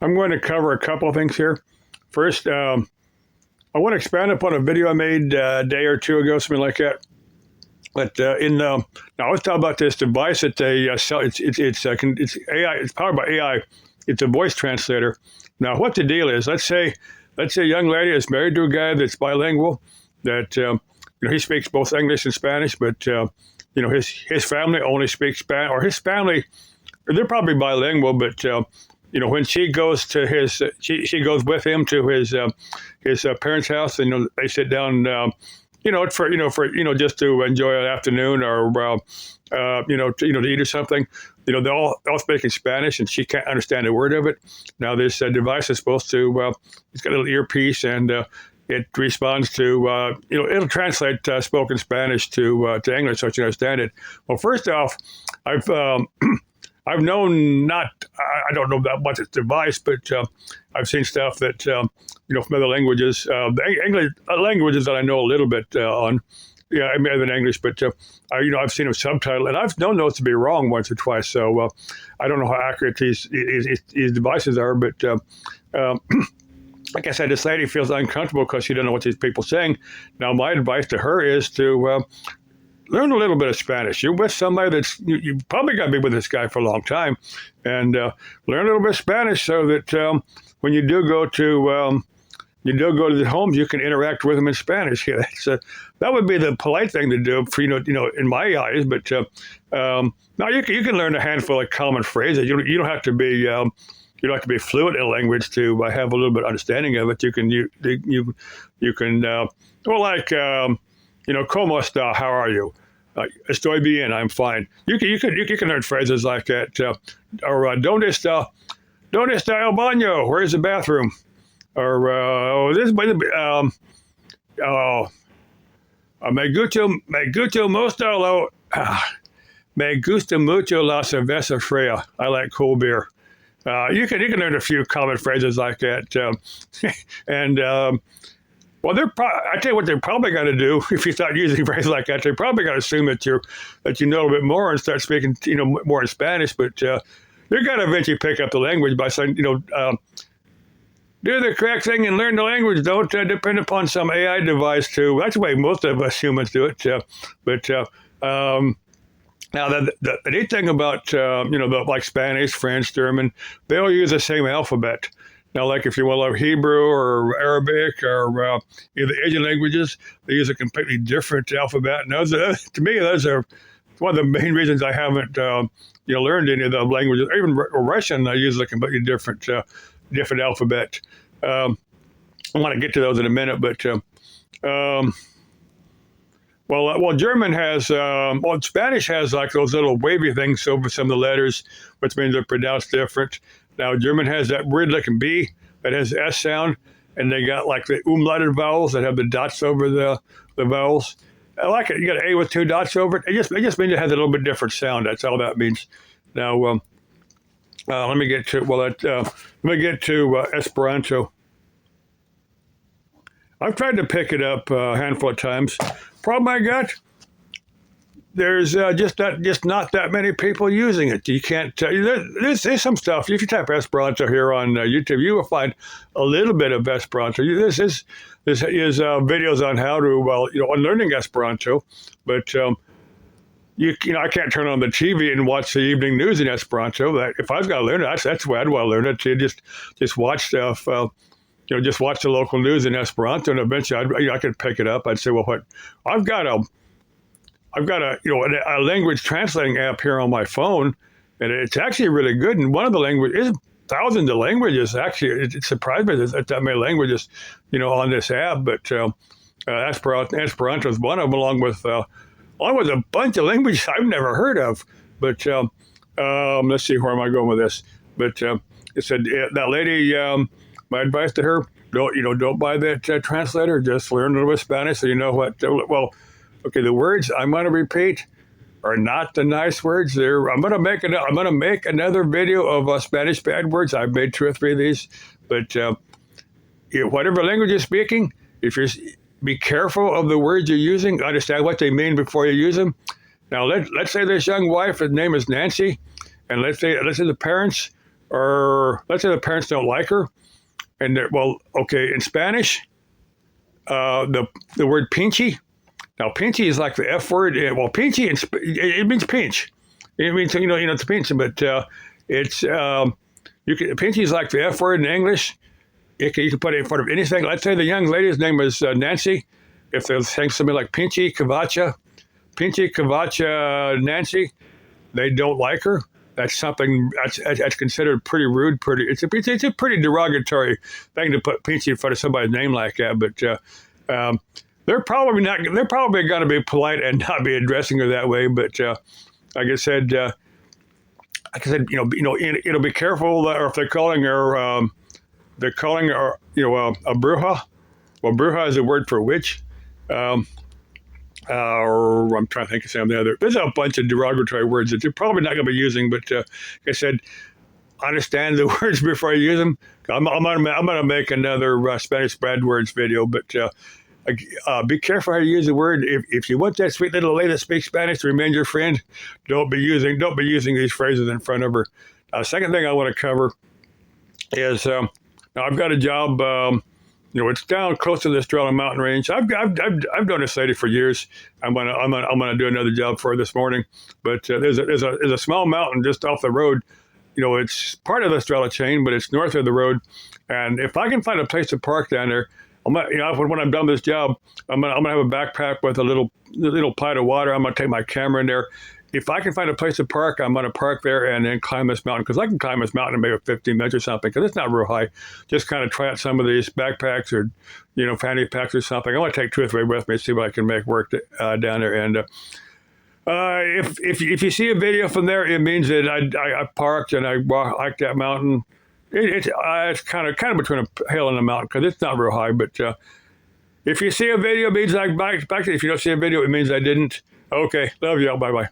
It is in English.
I'm going to cover a couple of things here. First, I want to expand upon a video I made a day or two ago, something like that. But now I was talking about this device that they sell. It's AI. It's powered by AI. It's a voice translator. Now, what the deal is? Let's say a young lady is married to a guy that's bilingual. That he speaks both English and Spanish, but his family only speaks Spanish, or his family, they're probably bilingual, but when she goes to she goes with him to his parents' house, and they sit down, for just to enjoy an afternoon, or to eat or something. They all speak in Spanish, and she can't understand a word of it. Now this device is supposed to, it's got a little earpiece, and it responds to, it'll translate spoken Spanish to English so she can understand it. Well, first off, I've known I don't know that much this device, but I've seen stuff that, from other languages, the English languages that I know a little bit on. Yeah, I mean, other than English, but I've seen a subtitle, and I've known those to be wrong once or twice. So I don't know how accurate these devices are, but like I said, this lady feels uncomfortable because she doesn't know what these people are saying. Now, my advice to her is to learn a little bit of Spanish. You're with somebody that's you probably got to be with this guy for a long time, and learn a little bit of Spanish so that when you do go to the homes, you can interact with them in Spanish. Yeah, that would be the polite thing to do for in my eyes. But now you can learn a handful of common phrases. You don't have to be fluent in a language to have a little bit of understanding of it. You can ¿Cómo está? How are you? Estoy bien. I'm fine. You can learn phrases like that. Or ¿Dónde está el baño? Where's the bathroom? Or me gusta mucho la cerveza fría. I like cold beer. You can learn a few common phrases like that, and I tell you what they're probably going to do if you start using phrases like that. They're probably going to assume that you know a little bit more and start speaking more in Spanish. But they're going to eventually pick up the language by saying do the correct thing and learn the language. Don't depend upon some AI device to. That's the way most of us humans do it. Now, the neat thing about, like Spanish, French, German, they all use the same alphabet. Now, like if you want to learn Hebrew or Arabic or the Asian languages, they use a completely different alphabet. And to me, those are one of the main reasons I haven't, learned any of the languages. Even Russian, I use a completely different alphabet. I want to get to those in a minute, but German has, Spanish has like those little wavy things over some of the letters, which means they're pronounced different. Now, German has that weird-looking B that has the S sound, and they got like the umlauted vowels that have the dots over the vowels. I like it. You got an A with two dots over it. It just means it has a little bit different sound. That's all that means. Now, let me get to Esperanto. I've tried to pick it up a handful of times. Problem I got, there's just not that many people using it. You can't. There's some stuff. If you type Esperanto here on YouTube, you will find a little bit of Esperanto. This is videos on how to on learning Esperanto, but I can't turn on the TV and watch the evening news in Esperanto. If I've got to learn it, that's the way I'd want to learn it. To just watch stuff. Just watch the local news in Esperanto, and eventually I could pick it up. I'd say, well, what I've got a language translating app here on my phone, and it's actually really good. And one of the languages, thousands of languages. Actually, it surprised me that many languages, on this app. But Esperanto is one of them, along with a bunch of languages I've never heard of. But let's see, where am I going with this? But it said that lady. My advice to her: don't buy that translator. Just learn a little bit of Spanish, so you know what. Okay, the words I'm going to repeat are not the nice words. I'm going to make another video of Spanish bad words. I've made 2 or 3 of these, but whatever language you're speaking, be careful of the words you're using. Understand what they mean before you use them. Now, let's say this young wife, her name is Nancy, and let's say the parents or let's say the parents don't like her, and well, okay, in Spanish, the word pinchy. Now, pinchy is like the F word. Well, pinchy, it means pinch. It means, it's pinch, but it's, pinchy is like the F word in English. You can put it in front of anything. Let's say the young lady's name was Nancy. If they're saying something like Pinchy Cavacha Nancy, they don't like her. That's something that's considered pretty rude. It's a pretty derogatory thing to put Pinchy in front of somebody's name like that. But they're probably not. They're probably going to be polite and not be addressing her that way. But like I said, it'll be careful. Or if they're calling her, a bruja. Well, bruja is a word for witch. Or I'm trying to think of some of the other. There's a bunch of derogatory words that you're probably not going to be using. But like I said, understand the words before you use them. I'm going to make another Spanish bad words video. But be careful how you use the word. If you want that sweet little lady that speaks Spanish to remain your friend, don't be using these phrases in front of her. Second thing I want to cover is now I've got a job. It's down close to the Estrella Mountain Range. I've known this lady for years. I'm gonna do another job for her this morning. But there's a small mountain just off the road. It's part of the Estrella chain, but it's north of the road. And if I can find a place to park down there, when I'm done with this job, I'm gonna have a backpack with a little pint of water. I'm gonna take my camera in there. If I can find a place to park, I'm going to park there and then climb this mountain, because I can climb this mountain in maybe 15 minutes or something, because it's not real high. Just kind of try out some of these backpacks or, fanny packs or something. I want to take 2 or 3 with me, see what I can make work down there. And if you see a video from there, it means that I parked and I hiked that mountain. It's kind of between a hill and a mountain, because it's not real high. But if you see a video, it means I backed it. If you don't see a video, it means I didn't. Okay, love y'all. Bye-bye.